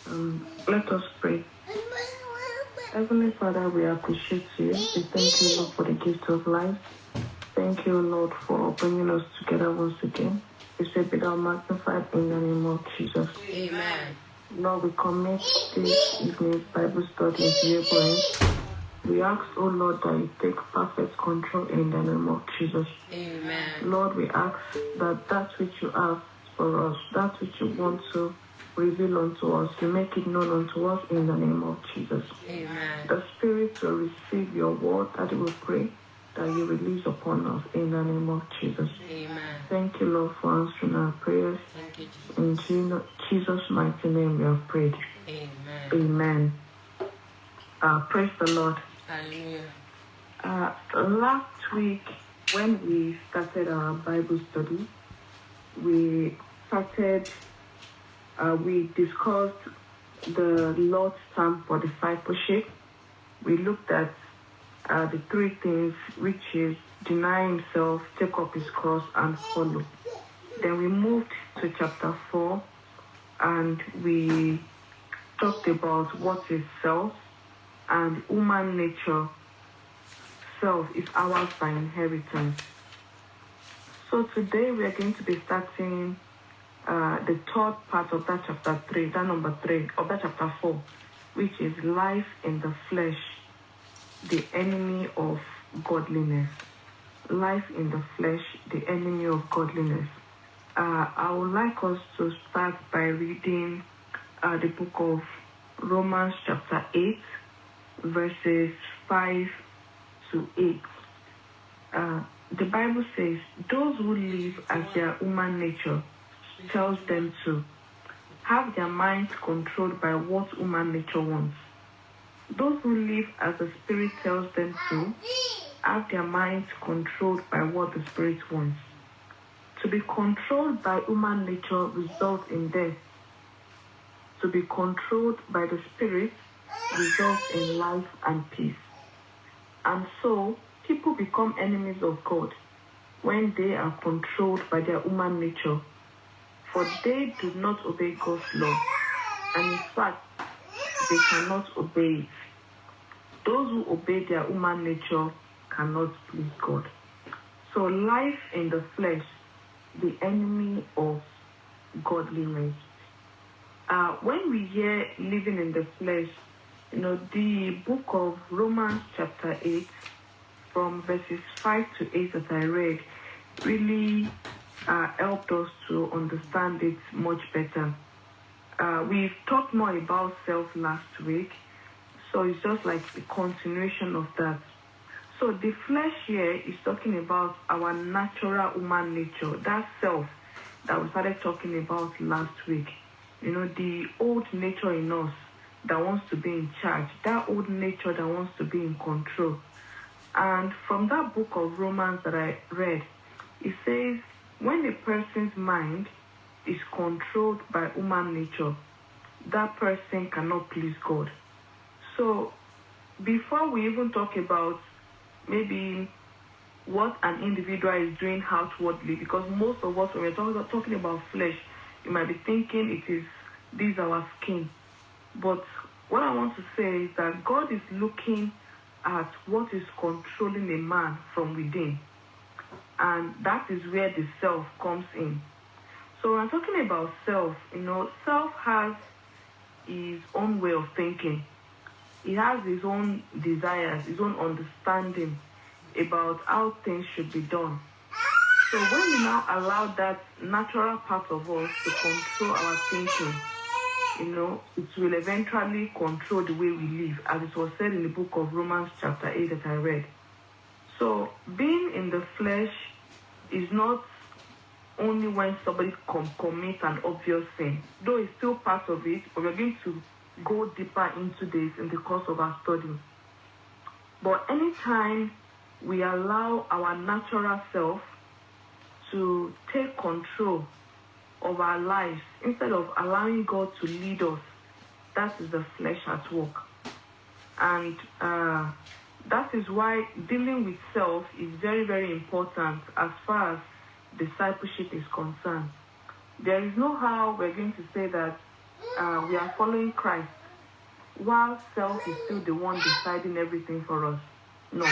Let us pray. Heavenly Father, we appreciate you. We thank you, Lord, for the gift of life. Thank you, Lord, for bringing us together once again. We say, be thou magnified in the name of Jesus. Amen. Lord, we commit this evening's Bible study into your hands. We ask, oh Lord, that you take perfect control in the name of Jesus. Amen. Lord, we ask that which you have for us, that which you want to reveal unto us, you make it known unto us in the name of Jesus. Amen. The Spirit will receive your word, that it will pray, that you release upon us in the name of Jesus. Amen. Thank you, Lord, for answering our prayers. Thank you, Jesus. In Jesus' mighty name we have prayed. Amen. Amen. Praise the Lord. Hallelujah. Last week, when we started our Bible study, we discussed the Lord's term for discipleship. We looked at the three things, which is deny himself, take up his cross, and follow. Then we moved to chapter 4, and we talked about what is self and human nature. Self is ours by inheritance. So today we are going to be starting the third part of that chapter 3, that number 3 of that chapter 4, which is life in the flesh, the enemy of godliness. Life in the flesh, the enemy of godliness. I would like us to start by reading the book of Romans chapter 8, verses 5 to 8. The Bible says, those who live as their human nature tells them to have their minds controlled by what human nature wants. Those who live as the Spirit tells them to have their minds controlled by what the Spirit wants. To be controlled by human nature results in death. To be controlled by the Spirit results in life and peace. And so, people become enemies of God when they are controlled by their human nature, for they do not obey God's law, and in fact, they cannot obey it. Those who obey their human nature cannot please God. So life in the flesh, the enemy of godliness. When we hear living in the flesh, the book of Romans chapter 8, from verses 5 to 8 that I read, really helped us to understand it much better. We've talked more about self last week, so it's just like a continuation of that. So the flesh here is talking about our natural human nature, that self that we started talking about last week. The old nature in us that wants to be in charge, that old nature that wants to be in control. And from that book of Romans that I read, it says, when a person's mind is controlled by human nature, that person cannot please God. So before we even talk about maybe what an individual is doing outwardly, because most of us, when we're talking about flesh, you might be thinking this is our skin. But what I want to say is that God is looking at what is controlling a man from within. And that is where the self comes in. So when I'm talking about self, self has his own way of thinking. He has his own desires, his own understanding about how things should be done. So when we now allow that natural part of us to control our thinking, it will eventually control the way we live, as it was said in the book of Romans chapter 8 that I read. So being in the flesh is not only when somebody commits an obvious sin, though it's still part of it, but we're going to go deeper into this in the course of our study. But anytime we allow our natural self to take control of our lives instead of allowing God to lead us, that is the flesh at work. And that is why dealing with self is very, very important as far as discipleship is concerned. There is no how we're going to say that we are following Christ, while self is still the one deciding everything for us. No.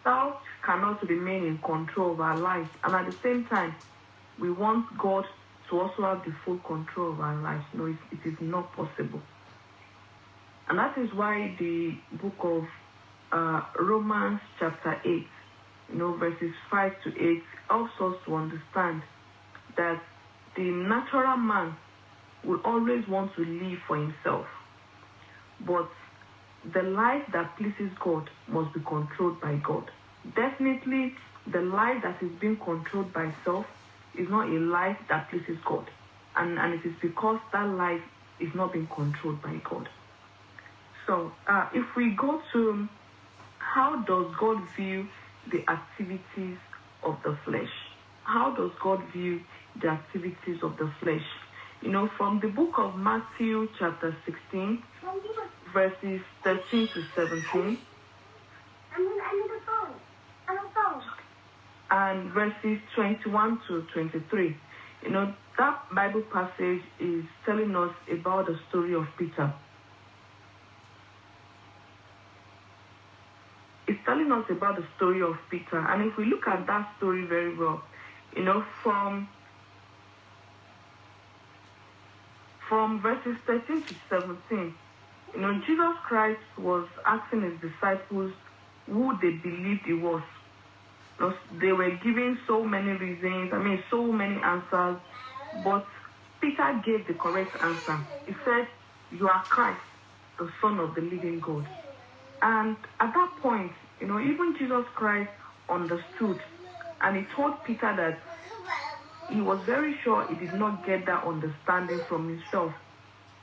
Self cannot remain in control of our lives, and at the same time, we want God to also have the full control of our lives. No, it is not possible. And that is why the book of Romans chapter 8, verses 5 to 8, helps us to understand that the natural man will always want to live for himself. But the life that pleases God must be controlled by God. Definitely, the life that is being controlled by self is not a life that pleases God. And it is because that life is not being controlled by God. So, if we go to how does God view the activities of the flesh? How does God view the activities of the flesh? From the book of Matthew chapter 16, verses 13 to 17, and verses 21 to 23. That Bible passage is telling us about the story of Peter. It's telling us about the story of Peter. And if we look at that story very well, from verses 13 to 17, Jesus Christ was asking his disciples who they believed he was. They were giving so many reasons, so many answers, but Peter gave the correct answer. He said, "You are Christ, the Son of the living God." And at that point, even Jesus Christ understood, and he told Peter that he was very sure he did not get that understanding from himself.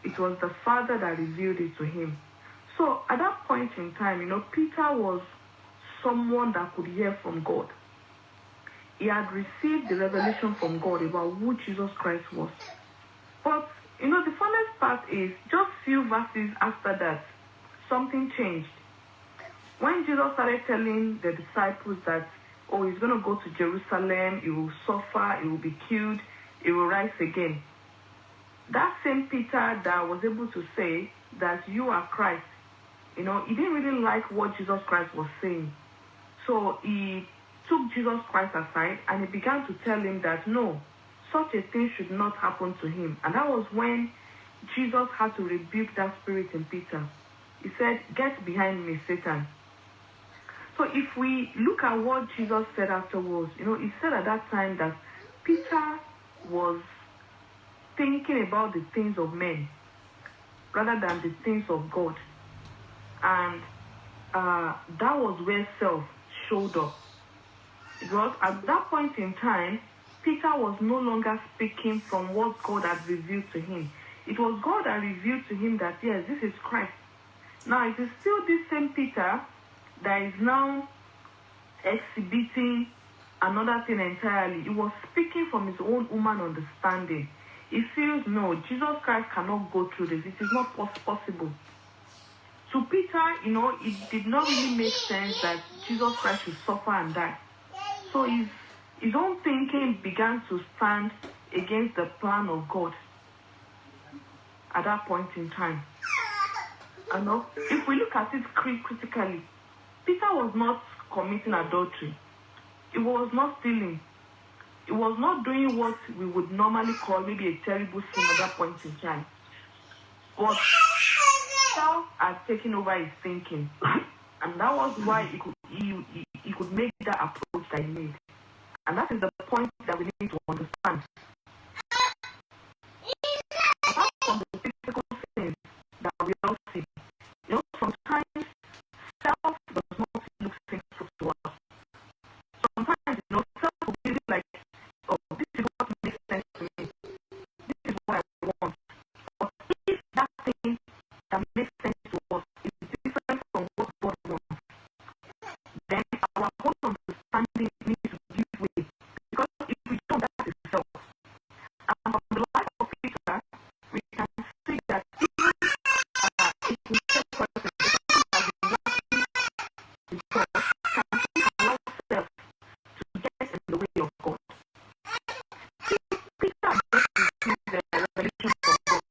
It was the Father that revealed it to him. So at that point in time, Peter was someone that could hear from God. He had received the revelation from God about who Jesus Christ was. But, the funniest part is, just few verses after that, something changed. When Jesus started telling the disciples that, he's going to go to Jerusalem, he will suffer, he will be killed, he will rise again. That same Peter that was able to say that you are Christ, he didn't really like what Jesus Christ was saying. So he took Jesus Christ aside and he began to tell him that no, such a thing should not happen to him. And that was when Jesus had to rebuke that spirit in Peter. He said, "Get behind me, Satan." So if we look at what Jesus said afterwards, he said at that time that Peter was thinking about the things of men rather than the things of God. And that was where self showed up. Because at that point in time, Peter was no longer speaking from what God had revealed to him. It was God that revealed to him that, yes, this is Christ. Now, it is still this same Peter that is now exhibiting another thing entirely. He was speaking from his own human understanding. He feels, no, Jesus Christ cannot go through this. It is not possible. To Peter, it did not really make sense that Jesus Christ should suffer and die. So his own thinking began to stand against the plan of God at that point in time. And if we look at it critically, Peter was not committing adultery. He was not stealing. He was not doing what we would normally call maybe a terrible sin at that point in time. But self had taken over his thinking. And that was why he could make that approach that he made. And that is the point that we need to understand. Apart from the physical things that we all see, sometimes self does not look sinful to us. Sometimes, self will be like, oh, this is what makes sense to me. This is what I want. But if that thing that makes sense to us is different from what God wants, then our whole understanding needs to give way. Because if we don't, that is self. And from the life of Peter, we can see that even a sincere person, the person has been walking with God, can still allow self to get in the way of God. Peter just received the revelation from God.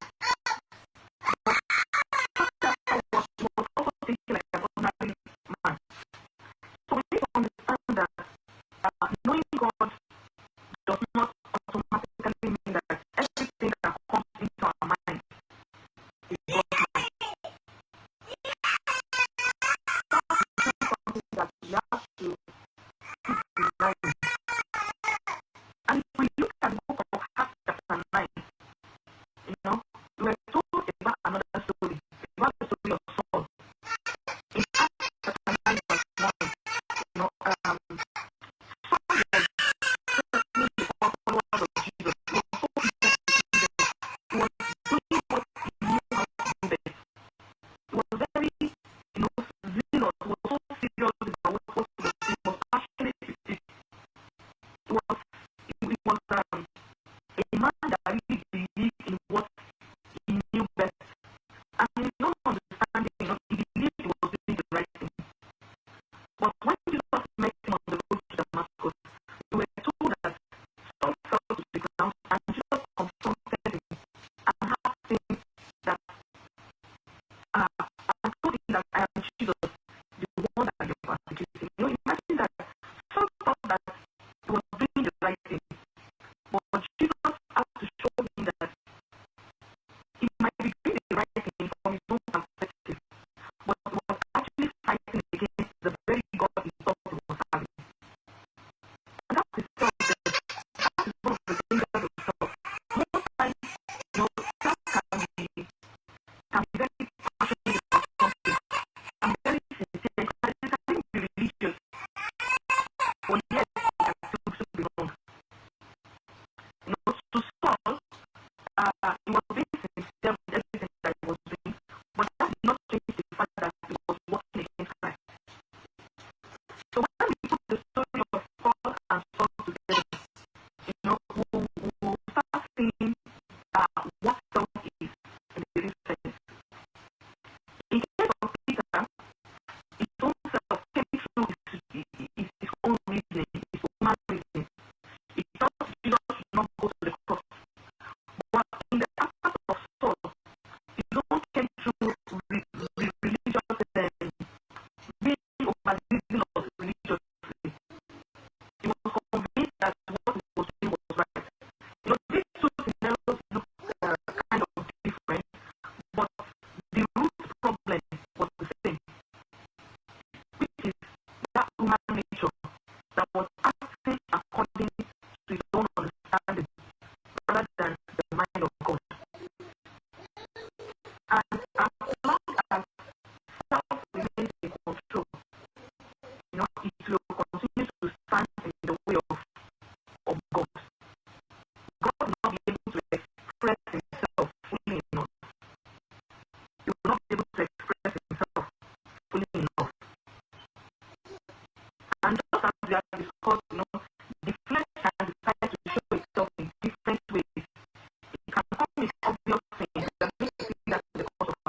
right thing from his own perspective, but he was actually fighting against the very God he thought he was having. And that is one of the dangers of self. Most times, self can be very passionate about something. I'm very sincere, but it can be religious. But yet, it can still be wrong. To Saul, he was being sincere with everything that he was doing, but that did not change the fact that he was working against Christ. So when we put the story of Paul and Saul together, we'll start seeing what self is in the real sense. In case of Peter, his own self came through his own reasoning, his own reasoning. He thought Jesus should not go to the cross. But in the absence of Saul, his own came through religious being over-reasoning of religiously. He was convinced that what he was doing was right. These two scenarios look kind of different, but the root problem was the same, which is that human nature that was acting according to his own understanding rather than the mind of God. And as long as self remains in control, it will continue to stand in the way of God. God will not be able to express himself fully enough. He will not be able to express himself fully enough. And just as we have discussed, the flesh can decide to show itself in different ways. It can come with obvious things that make you see that the cause of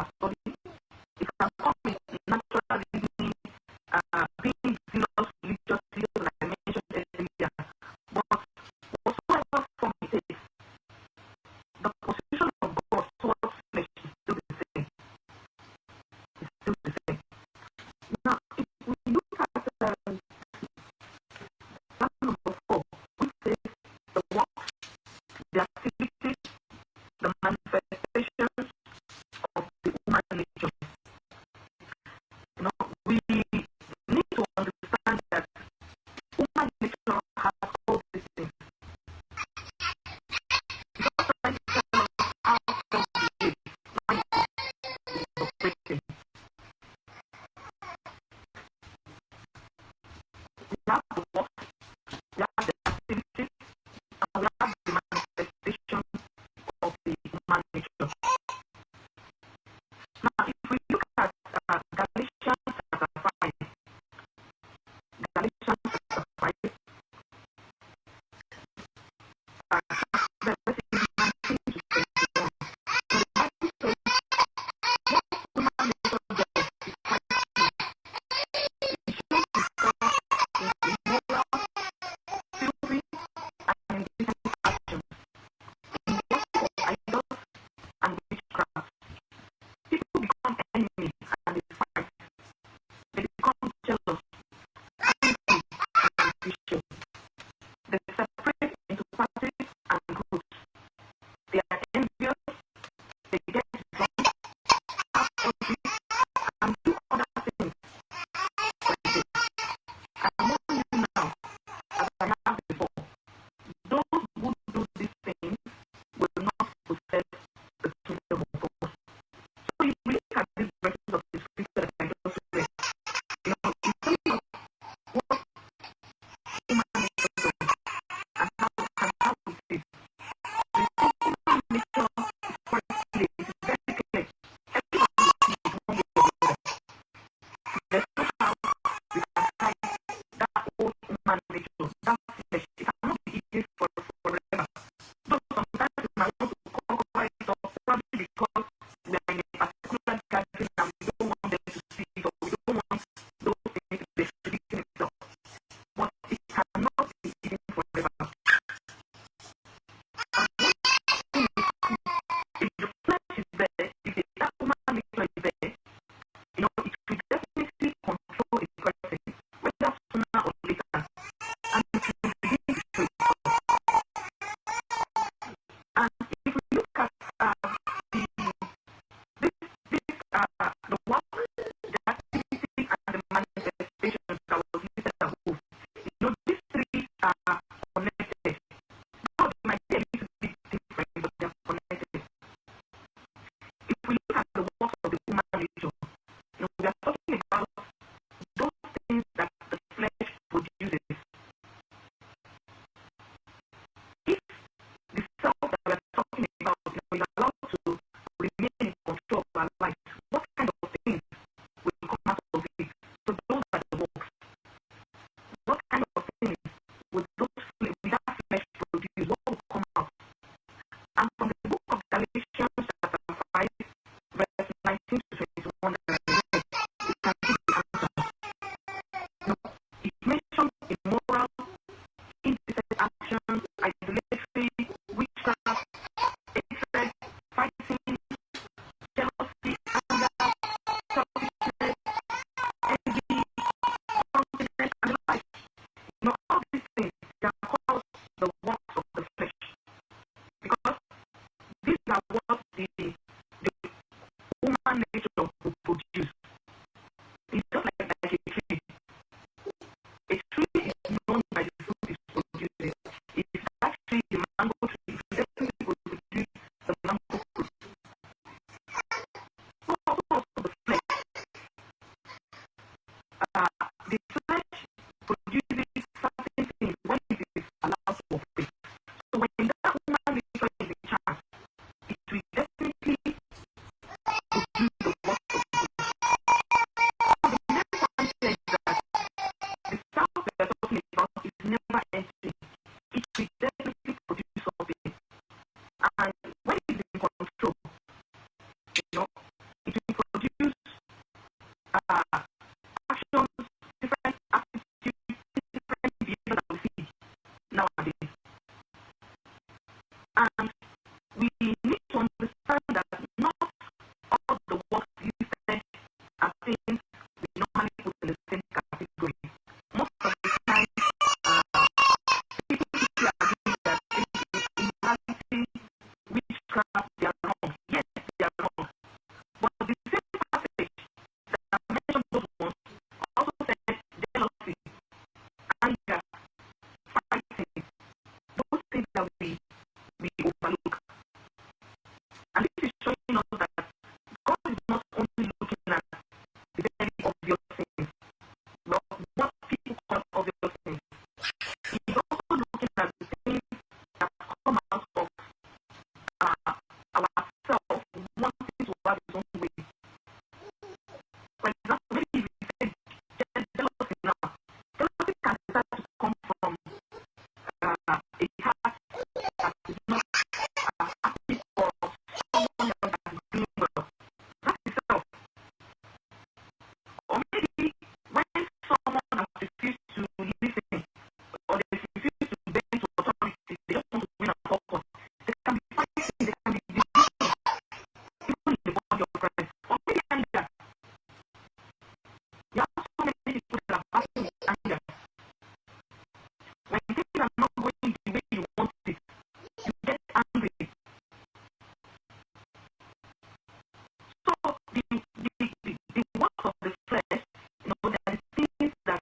the work of the flesh, there are things that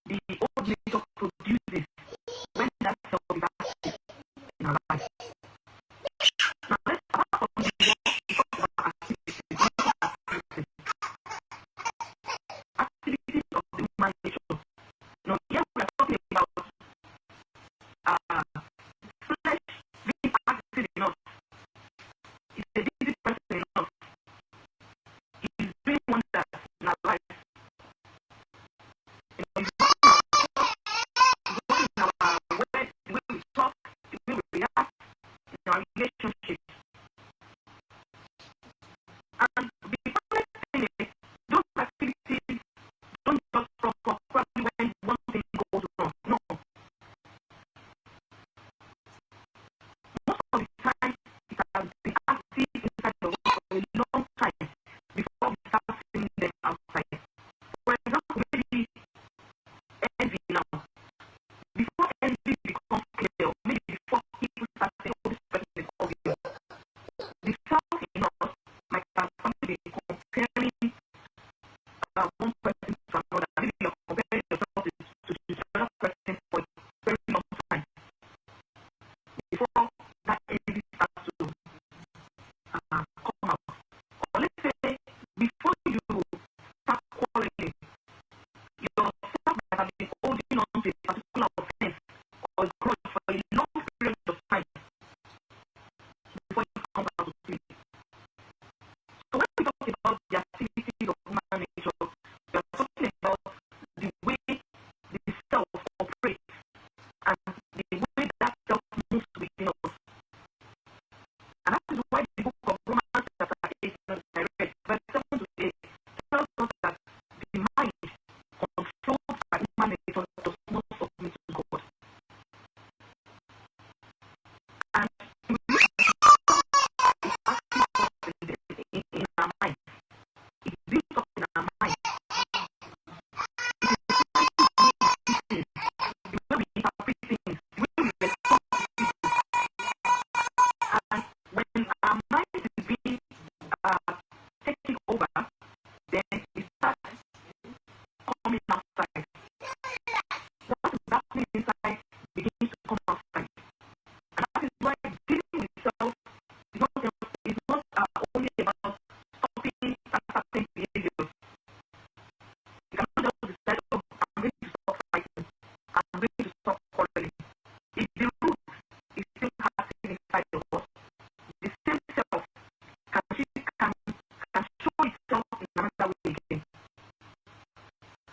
the old nature produces when that self is active in our life. Now let's start from the work of activities of the human nature. Here we are talking about flesh being active enough. It's a busy person enough. He's doing wonders in our life. He's working in our way, the way we talk, the way we react, in our relationships. And the funny thing is, those activities don't just stop probably when one thing goes wrong. No. Most of the time, it has been active inside the world for a long time before we start seeing them outside. For example, maybe envy now. Before envy becomes clear, maybe before people start saying, oh, this person is obvious, the self in us might have something comparing one person to another. Maybe you're comparing yourself to the other person for a very long time before that envy starts to come out. Or let's say before you start quarreling, yourself might have been holding on to a particular offense or grudge for a long period of time before you come out to see it. So when we talk about the activities of human nature, we are talking about the way the self operates and the way that self moves within us. And that is why the book of Romans chapter 8, verse 7 to 8 tells us that the mind controlled by human nature does not submit to God. And we look at in our mind. It builds up in our mind. It is the way we interpret things, the way we respond to people. And when our mind is being taken over, then it starts coming outside. What is happening inside begins to come outside. And that is why dealing with self is not only about stopping certain behaviors. You cannot just decide, oh, I'm going to stop fighting, I'm going to stop quarreling. If the root is still happening inside of us, the same self can show itself in another way again,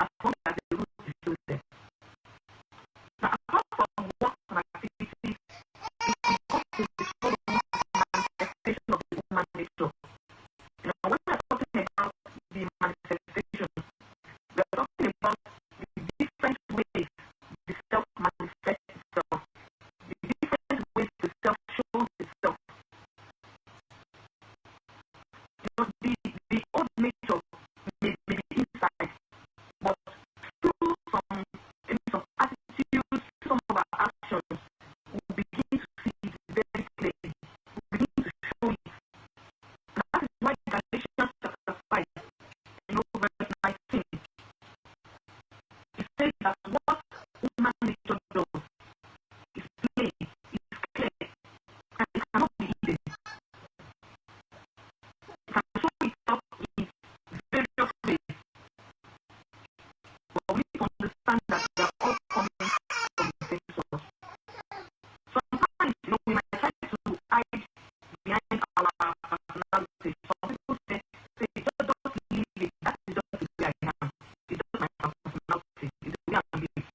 as long as the root is still there. Now, apart from work and activities, it becomes the following manifestation of the human nature. When we are talking about the manifestation, we are talking about the different ways the self manifests itself, the different ways the self shows itself. The old nature may be inside, but through some attitudes, some of our actions, we begin to see it very clearly. We begin to show it. And that is why Galatians chapter 5, verse 19, it says that what human nature does is plain, is clear, and it cannot be hidden. It can show itself in various ways. But we need to understand that they are all coming from the same source. Sometimes, we might try to hide behind our personality. Some people say, just leave it. That is just the way I am. It's just my personality. It's the way I live.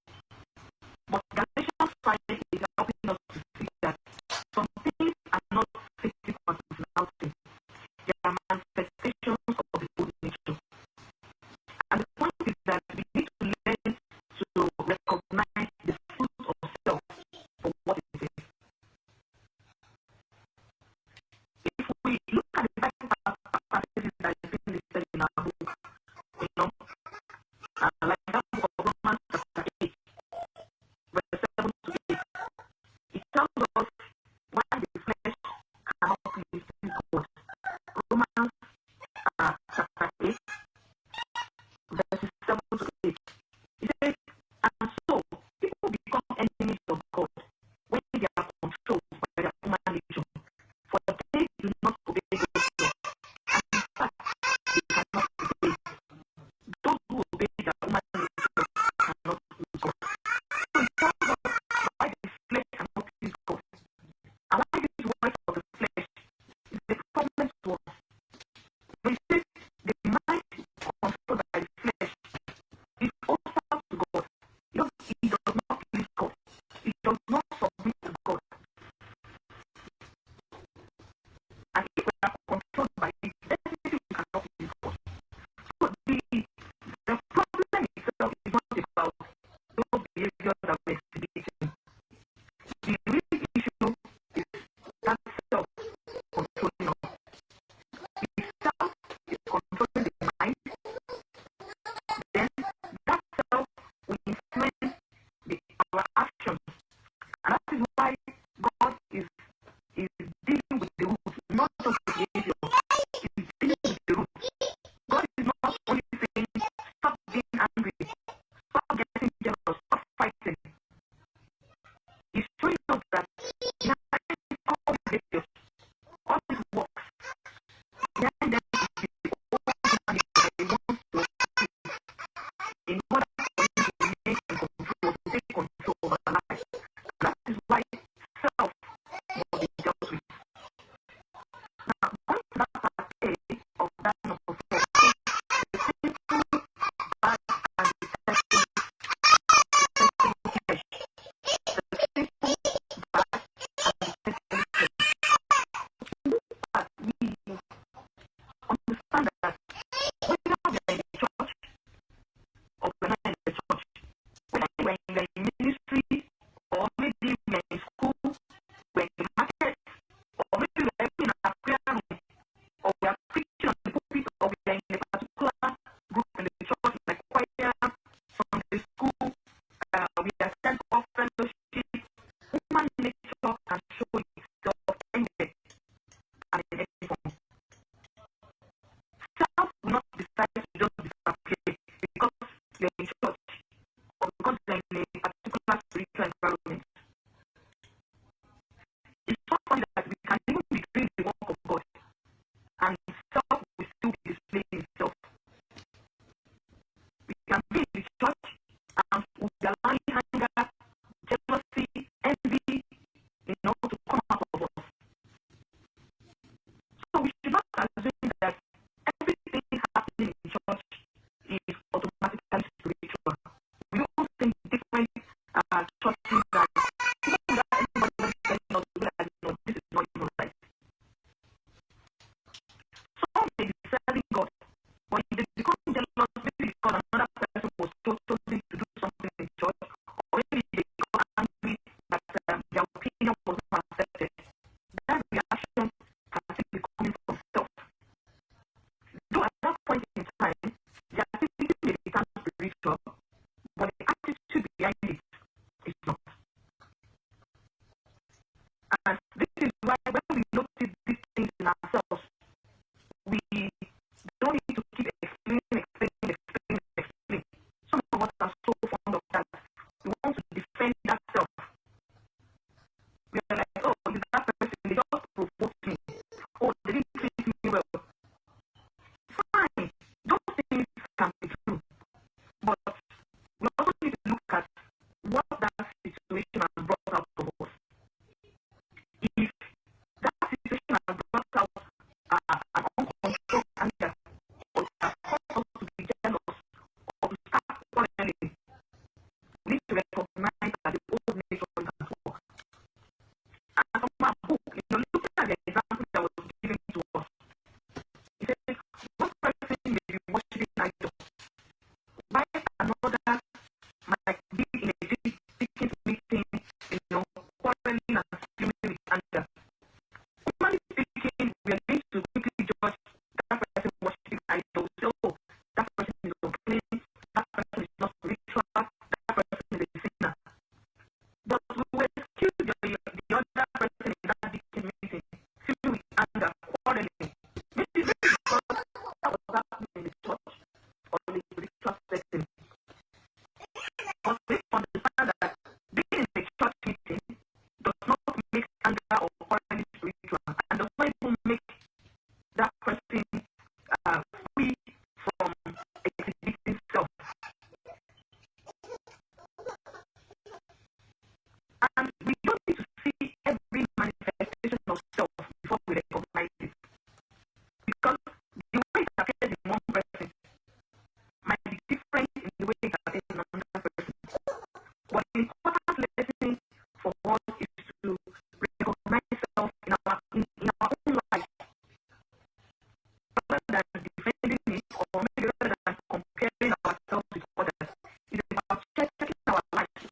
than defending it or maybe rather than comparing ourselves with others. It's about checking our lives.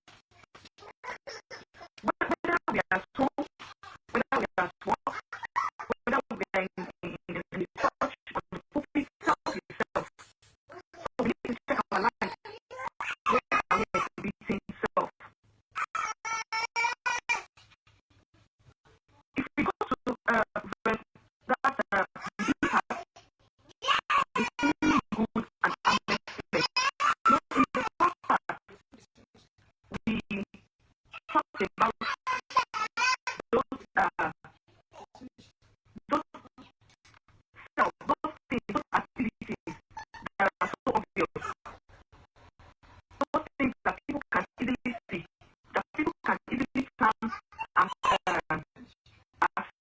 Whether we are at home, whether we are at work, whether we are in the church, or the pulpit, self yourself. So we need to check our lives. Where are we exhibiting self? If we go to verse that we have extremely good and honest faith. Now, in the first part, we talked about those self, those things, those activities that are so obvious, those things that people can easily see, that people can easily come as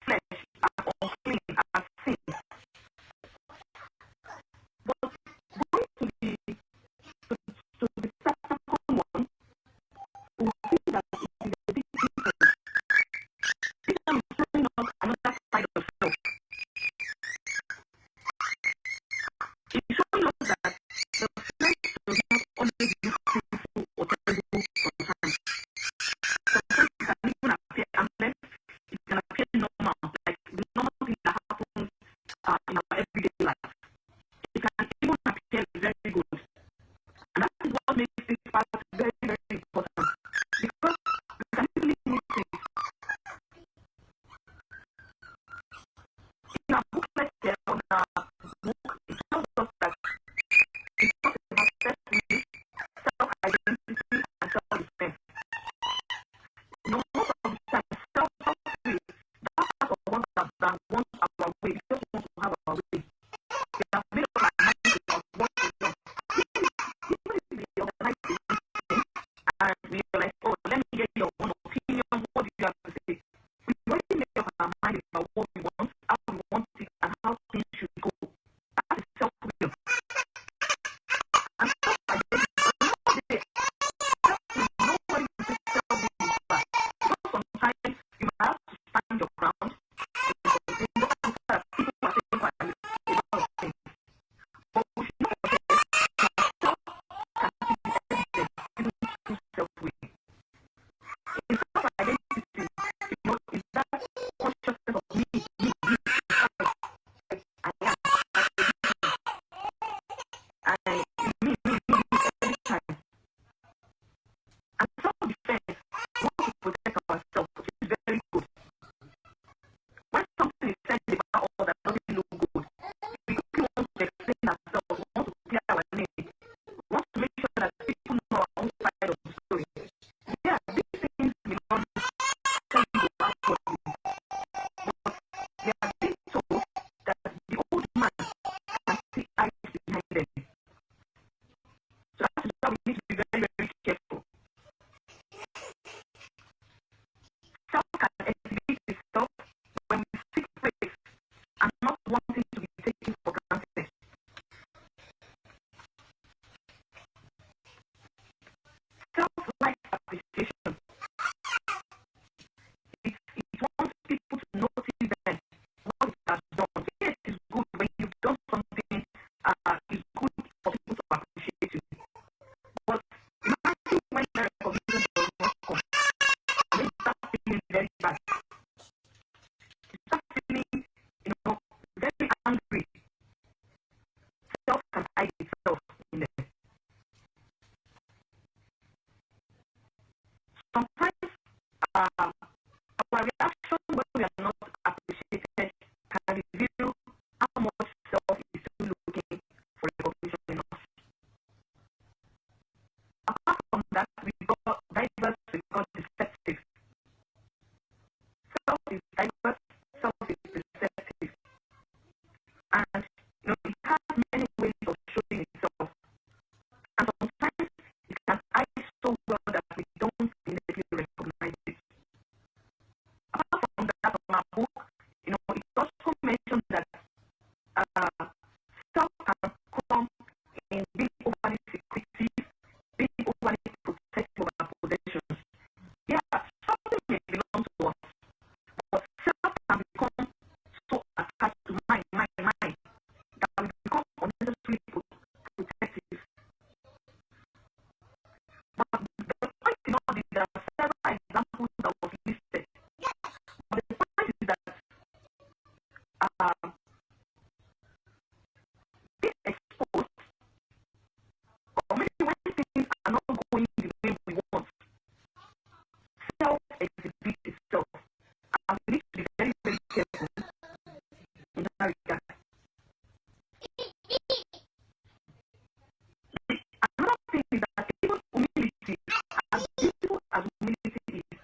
flesh, as unclean, as sin. But going to the second one, we see that it is a bit different. This one is showing us another side of self. It's showing us that the flesh does not always look sinful or terrible sometimes. Sometimes it can even appear harmless, it can appear normal, like the normal thing that happens in our everyday life. It can even appear very good. And that is what makes this part very, very important. Because we can easily miss things. In our booklet here, on our book, it tells us that it talks about self-will, self-identity, and self-defense. Most of the time, self-will, that part of one that wants our way, we just want to have our way. We have made up our mind about what we want. Even if we organize the thing, and we are like, oh, let me get your own opinion, what do you have to say? We already made up our mind about what we want, how we want it, and how things should go. That is self-will. And self-identity, nobody will say self-will is bad. Because sometimes you might have to stand your ground. People are saying about a lot of things. But we should not forget that self can be evident even through self-will. In self-identity, is that consciousness of me, I am, me every time. And self-defense, we want to protect ourselves, which is very good. When something is said about us that doesn't look good, we quickly want to explain ourselves, we want to clear our name, we want to make sure that people know our own side of the story. Yeah, these things may not tell you outwardly, but they are being told that the old man can see eyes behind them. So that is why we need to be very, very careful. Self can exhibit itself when we seek praise and not wanting to be taken for granted. Self-like appreciation. It wants people to notice them, what it has done. Yes, it's good when you've done something, it's good for people to appreciate you. But imagine when the recognition does not come, and then you start feeling very bad. You start feeling, very angry. Self can hide itself in there. Sometimes our reaction when we are not appreciated can reveal how much self is still looking for recognition in us. Apart from that, we got diverse, we got deceptive. Self is diverse, self is deceptive. And it has many ways of showing itself. And sometimes it can hide so well that we don't immediately recognize it. being exposed, or maybe when things are not going the way we want, self exhibits itself. And we need to be very, very careful in that regard. Another thing is that even humility, as beautiful as humility is,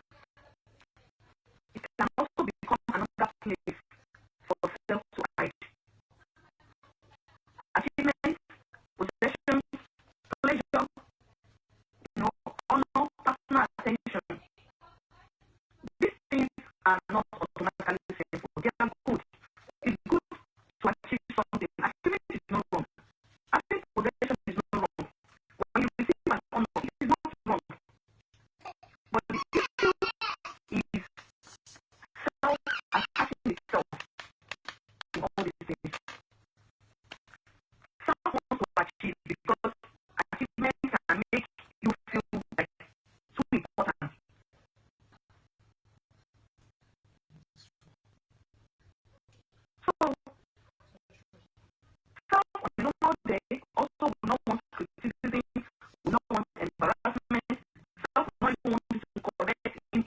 it can also become another place for self to hide. Achievements, possessions, pleasure, honor, personal attention. These things are not automatically sinful. They are good. It's good to achieve something. Achievement is not wrong. Having possession is not wrong. When you receive an honor, it is not wrong. But the issue is self-attaching itself to all these things. Some want to achieve because achievement can make you feel like too important. So, self on a normal day also will not want criticism, will not want embarrassment. Self will not even want you to correct him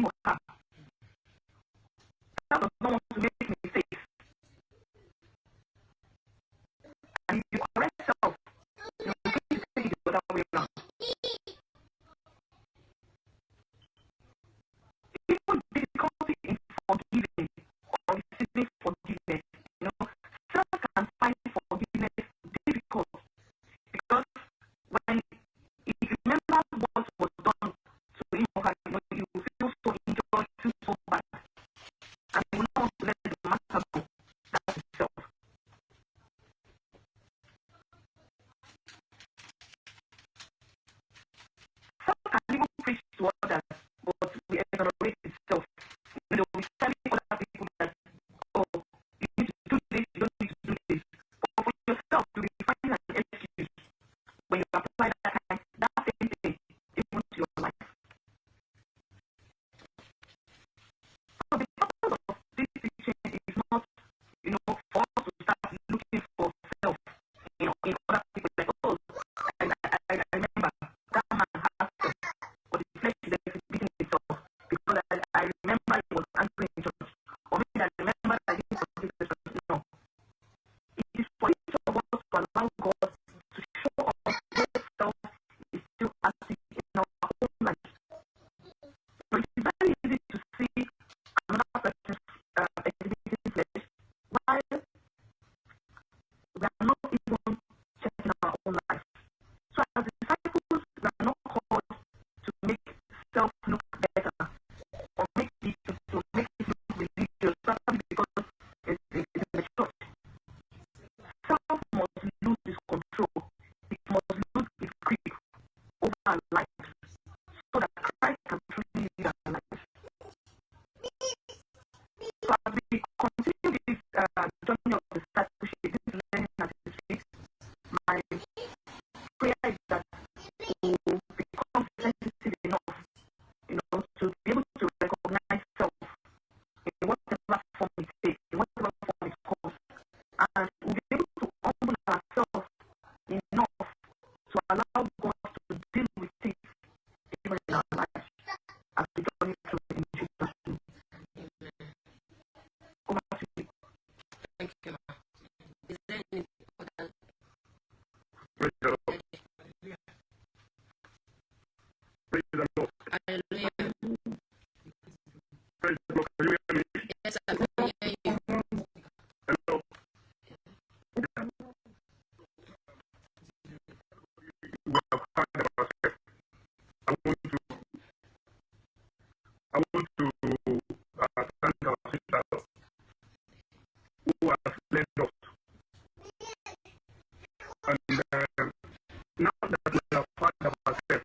or her. Self does not want to make mistakes. And if you correct self, you're going to take it the other way around. Even difficulty in forgiving or receiving forgiveness, self can find forgiveness difficult because when if you remember what was done to him or her, you will feel so injured, feel so bad, and you will not want to let the matter go. That's itself. Self can even preach to others, but we exonerate itself. We telling other people that, oh, you need to do this, you don't need to do this. But for yourself, you will find an excuse when you apply that same thing even to your life. So the purpose of this teaching is not, for us to start looking for self, in other people. Like, oh, I remember that man has self, but the flesh is exhibiting itself because I remember he was angry in church, or maybe I remember I didn't forgive this person. No, it is for each of us to allow God to show us where self is still active in our own life. So it is very easy to see another person's exhibiting flesh while we are not even checking our own life. So as disciples, we are not called to make self look better or make it look religious, probably because it's in the church. Self must lose its control. It must lose its grip over our lives so that Christ can truly lead our lives. So as we continue this journey of discipleship, this learning at His feet, my prayer is that we will become sensitive enough, to be able to recognize self in whatever form it takes, in whatever form it comes, and we'll be able to humble ourselves enough to allow God to deal with it even in our lives as we journey through in Jesus' name. Over to you. Thank you, ma. Is there any other? Praise the Lord. Praise the Lord. Hallelujah. Praise the Lord. Can you hear me? Yes, I can hear you. Hello. We have heard about it. I want to thank our sisters who have led us. And now that we have heard about it,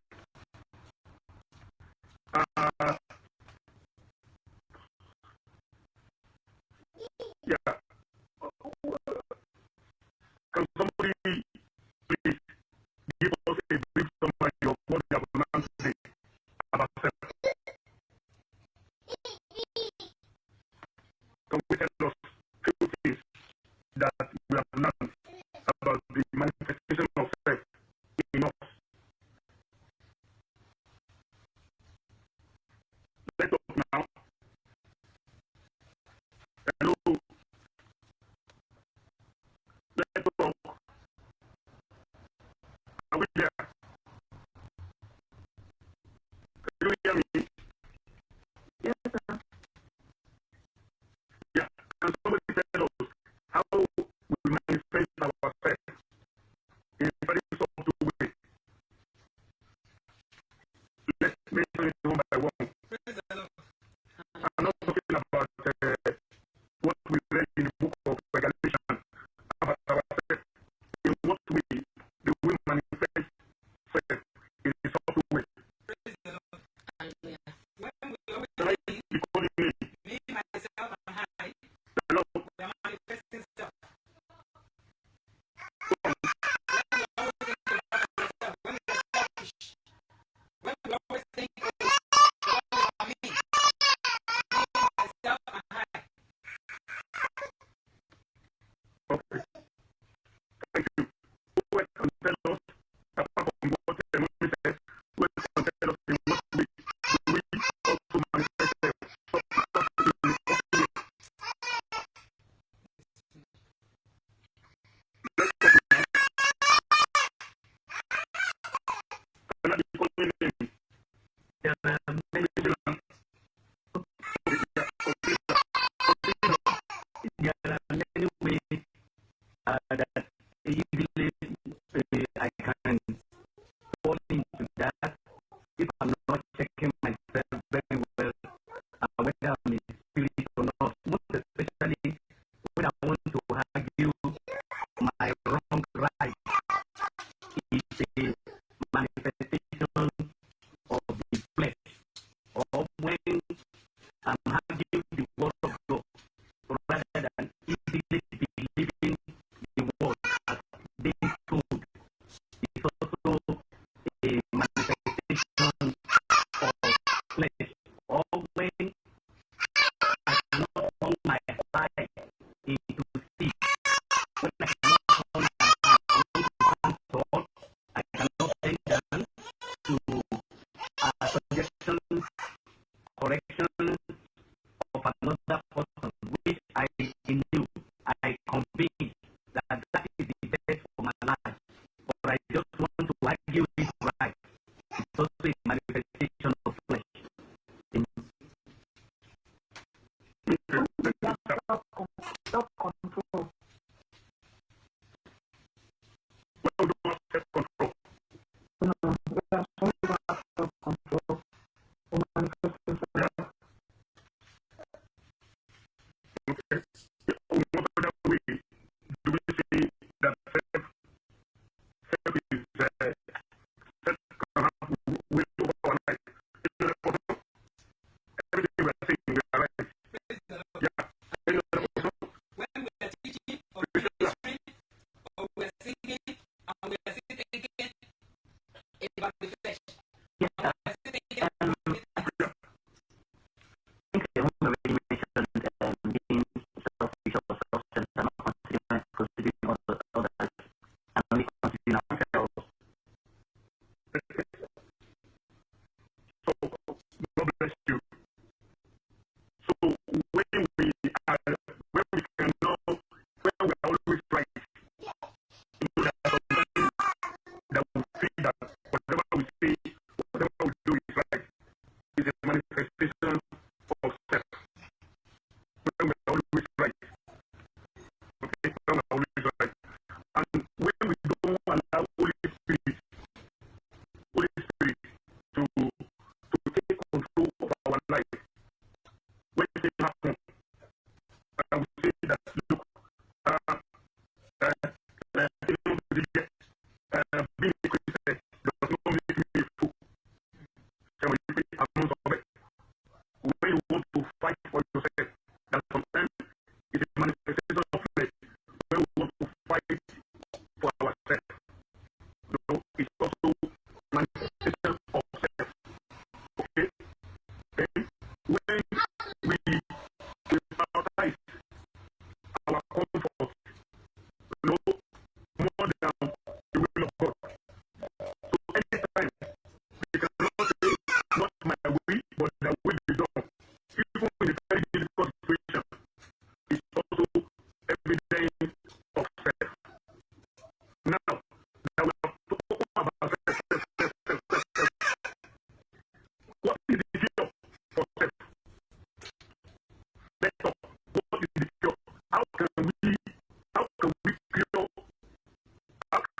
yeah, can somebody please give us a brief summary of what we have learned today about self? Can we tell us few things that we have learned about we there? Can you hear me? Yes, sir. Yeah. Can somebody tell us how we manifest ourselves in a very subtle way? Let's mention it one by one. I'm not talking about what we read in the book of Revelation about ourselves. In what way do we manifest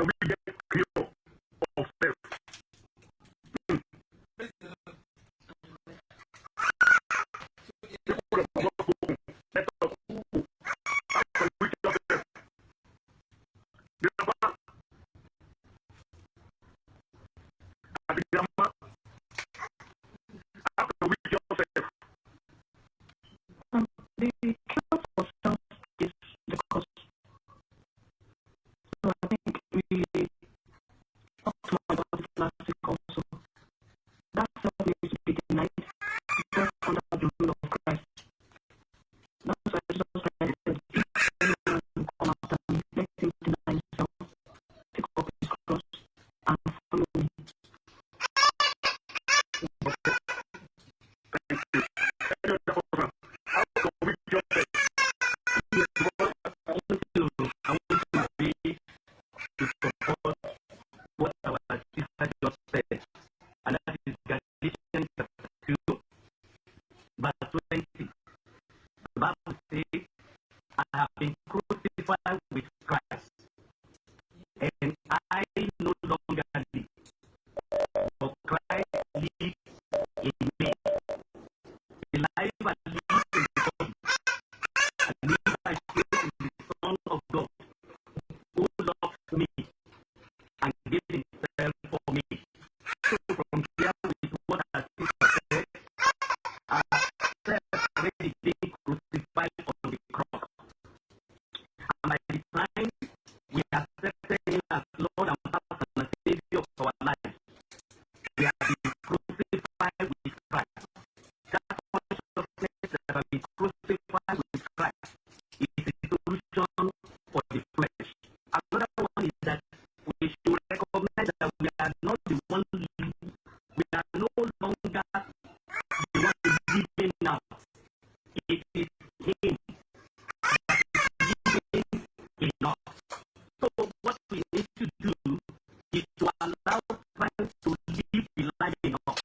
can we get clear of self? People have not spoken. Let us who how can we reach yourself? Grandpa, and grandma, how can we reach yourself? The cure for self is the cause. So I think we talked about it last week also. That self needs to be denied just under the rule of Christ. That's why Jesus Christ said, if anyone will come after me, let him deny himself, take up his cross, and follow me. Any other person, how can we reach yourself? I want to be to support what our sister just said, and that is Galatians chapter 2, verse 20. The Bible says, I have been crucified with Christ, and I no longer live, but Christ lives in me. The life I live in the body, I live by faith in the Son of God, who loved me and gave himself for me. So from here with what our sister said, our self already being crucified on the cross. And by the time we accepted him as Lord and Master and Savior of our lives, we have been crucified with Christ. That consciousness that has been crucified with Christ is the solution for the flesh. Another one is that we should recognize that we are not the one living, we are no longer the one living now. It is Him that is living in us. So what we need to do is to allow Christ to live the life in us.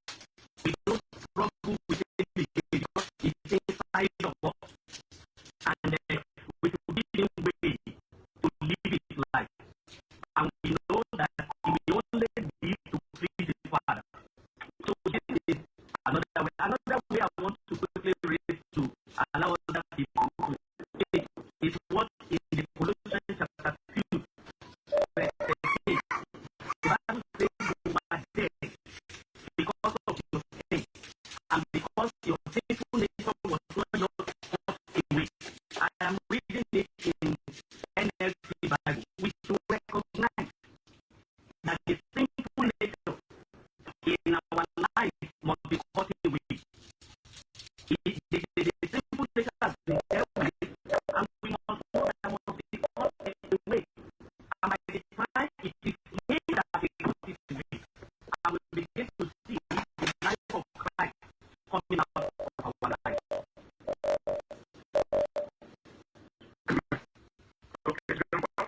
We don't struggle with it because it's inside of us. And we should give Him way to live His life. And we know that we only live to please the Father. So this is another way. Another way I want to quickly read to allow other people to take is what in the Colossians chapter 2, verse 13. The Bible says you are dead because of your sin, and because your sinful nature was not yours away. I am reading it in NLT Bible. We should recognize that the sinful nature in our life must be cut away. The sinful nature has been dealt with, and we must know that must be cut away. And by the time it is Him that we cut it away, and we begin to see the life of Christ coming out of our life. Okay, grandpa.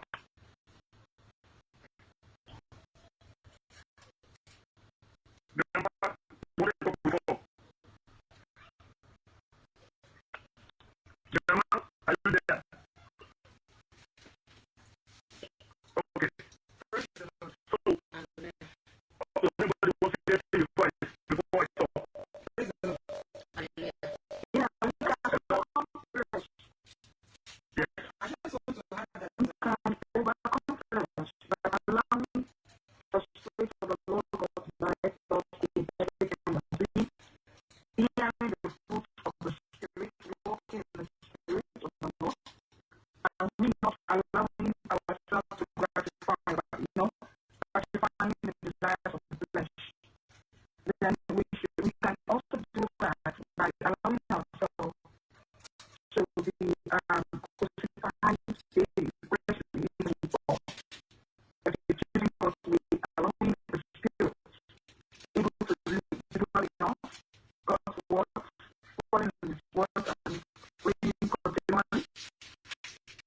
Grandpa, what is it before? Grandma, are you there? Okay. So, everybody wants to get to the point before I talk. Hallelujah. Yeah, we can overcome flesh. Yes. I just want to add that We can overcome flesh by allowing the Spirit of the Lord God to direct us in everything we do, hearing the fruit of the Spirit, walking in the Spirit of the Lord, and we not allowing ourselves to gratifying the desires of the flesh. Then we can also do that by allowing ourselves to be crucified daily, prayerfully, even in God. But it's choosing us to be allowing the Spirit able to live individually in us, God's word, following His word, and reading continually.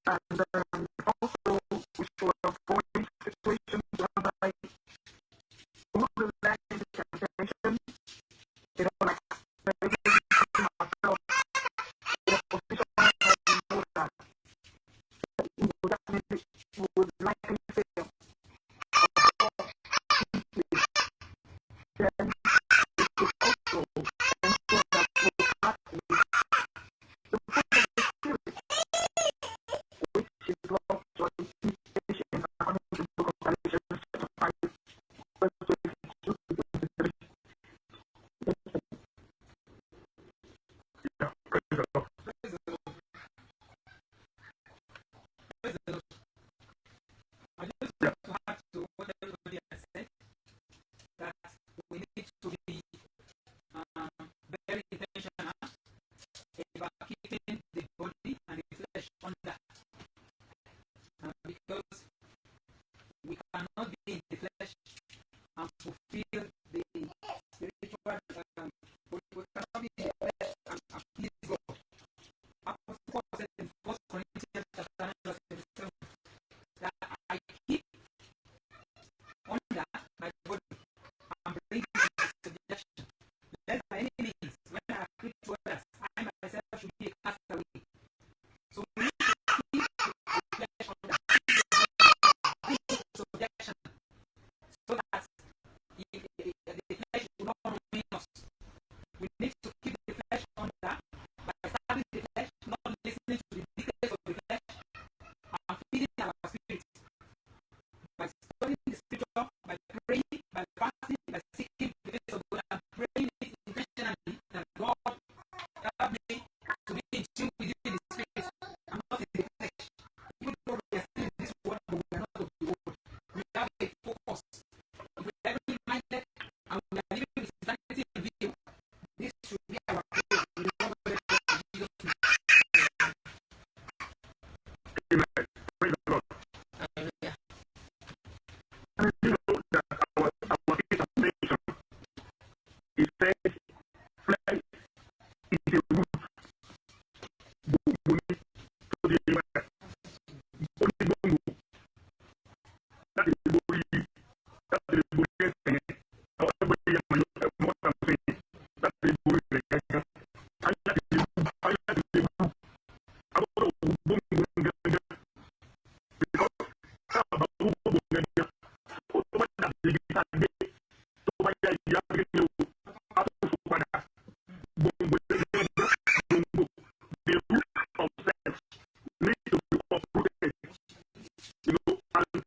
And also, we should avoid situations whereby we will let into temptation, like putting ourselves in a position where we know that we would likely fail. And you know that our teacher mentioned, he said, flesh is the root. We need to deliver. That is the body. That is the body. However, what I'm saying, that is the body. I like the root. I like the root. I don't know because about the root of sex needs to be uprooted. You know, and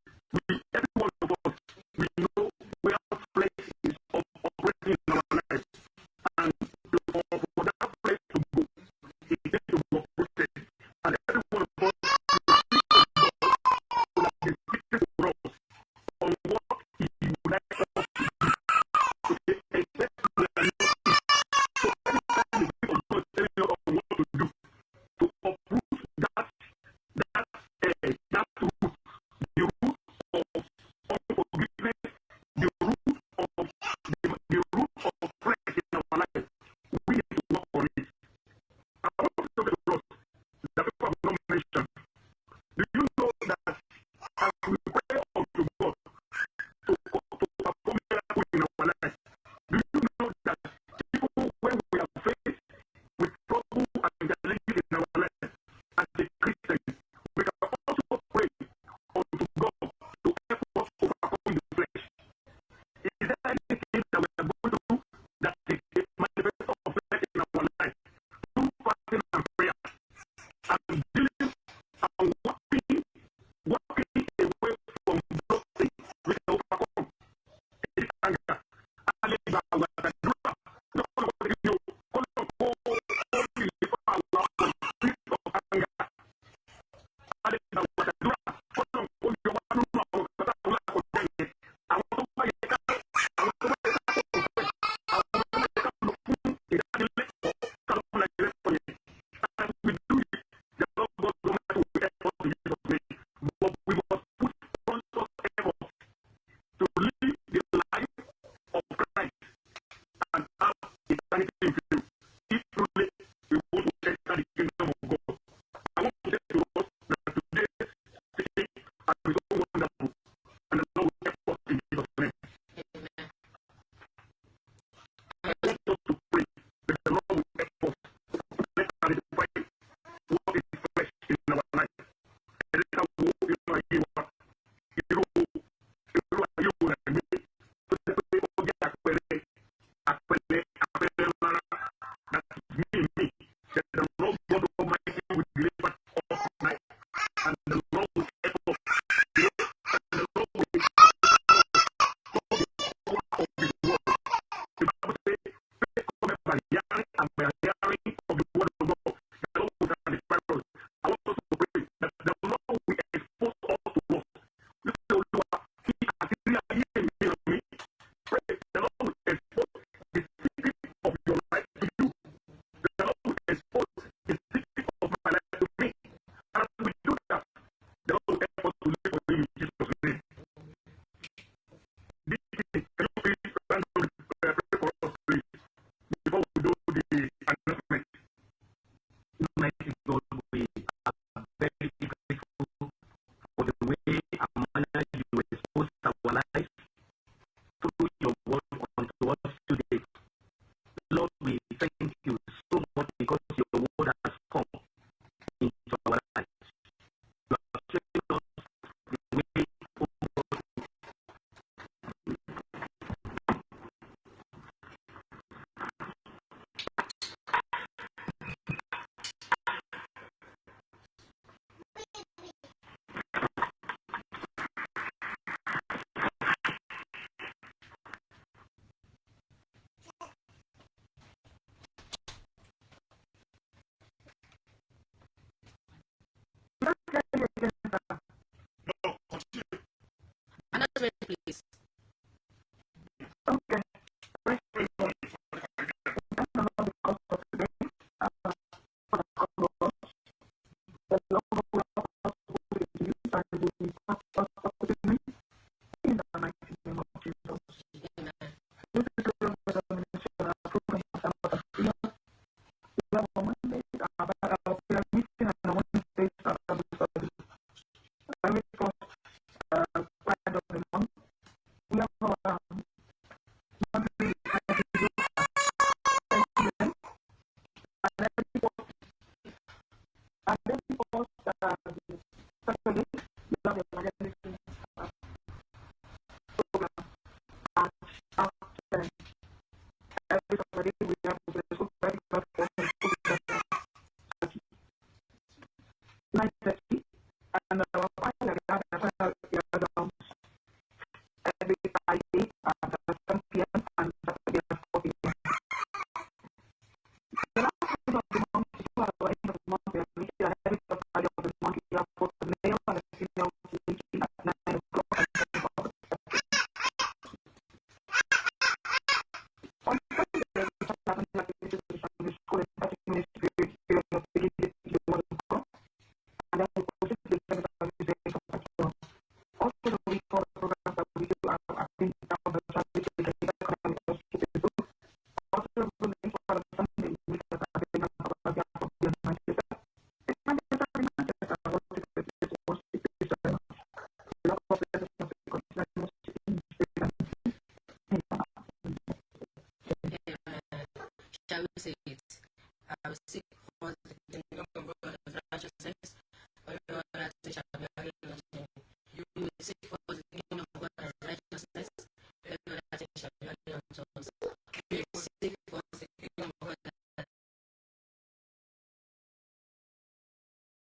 every one of us, we know where flesh is operating in our life. And for that flesh to go, it needs to be uprooted. And every one of us, is speaking for us on what he would like us to do. Okay, except we are not. So every time the people of God is telling us on what to do, to uproot that root, the root of unforgiveness, the root of flesh in our life. We need to work on it. I want to talk to us that people have not mentioned. Do you know that as we pray unto God to perform miracles in our life, do you know that people, when we are faced with trouble and challenges in our life, as a Christian, we can also pray unto God to help us overcome the flesh. Is there anything that we are going to do that is a manifestation of flesh in our life? Through fasting and prayer and dealing and working away Every Saturday we have the school very class for 9:30, and our final exam every Friday at 7 p.m. and Saturday at 4 p.m. The last time of the month, before the end of the month, we are meeting at every Friday of the month. We have both the male and the female meeting at 9 o'clock and 10 o'clock. On Sunday, we start having activities from the school in 30 minutes period of beginning to the morning o'clock, and then we proceed to the service of the day as well. Also, we follow the programs that we do at the down the transition to the economic hospital. Also, we link for the Sunday meet at the National University of Manchester. In Manchester, I want to go to this university. A lot of places of the continent in Spain. Shall we say it? I will seek first the kingdom